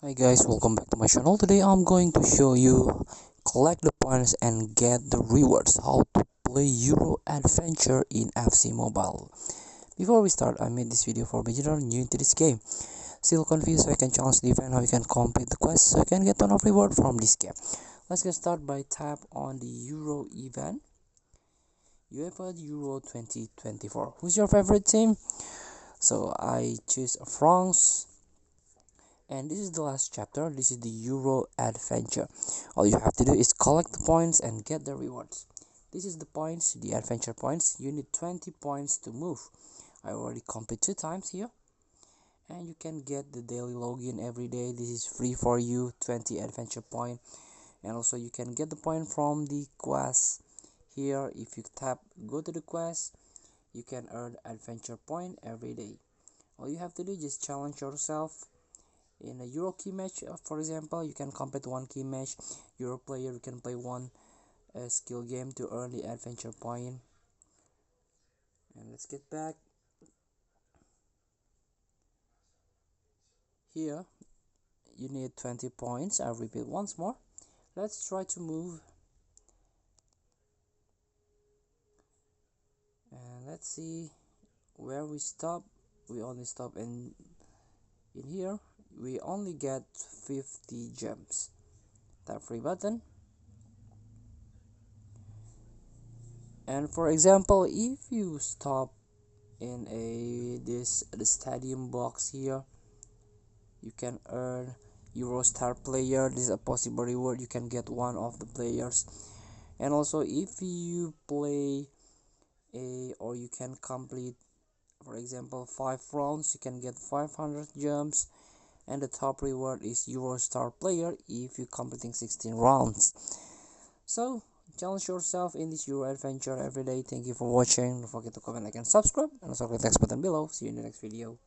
Hi guys, welcome back to my channel. Today I'm going to show you collect the points and get the rewards, how to play Euro Adventure in FC Mobile. Before we start, I made this video for beginner new to this game. Still confused how you can challenge the event, how you can complete the quest, so you can get ton of reward from this game. Let's get started by tap on the Euro event. UEFA Euro 2024. Who's your favorite team? So I choose France. And this is the last chapter. This is the Euro Adventure. All you have to do is collect the points and get the rewards. This is the points, the adventure points. You need 20 points to move. I already completed 2 times here. And you can get the daily login every day. This is free for you, 20 adventure point. And also you can get the point from the quest. Here, if you tap go to the quest, you can earn adventure point every day. All you have to do is just challenge yourself in a Euro key match. For example, you can complete one key match. Euro player, you can play one skill game to earn the adventure point. And let's get back here. You need 20 points. I'll repeat once more. Let's try to move, and let's see where we stop. We only stop in here. We only get 50 gems. Tap free button. And for example, if you stop in the stadium box here, you can earn Eurostar player. This is a possible reward. You can get one of the players. And also if you play or you can complete, for example, 5 rounds, you can get 500 gems. And the top reward is Eurostar player if you completing 16 rounds. So challenge yourself in this Euro adventure every day. Thank you for watching. Don't forget to comment, like, and subscribe, and also click the next button below. See you in the next video.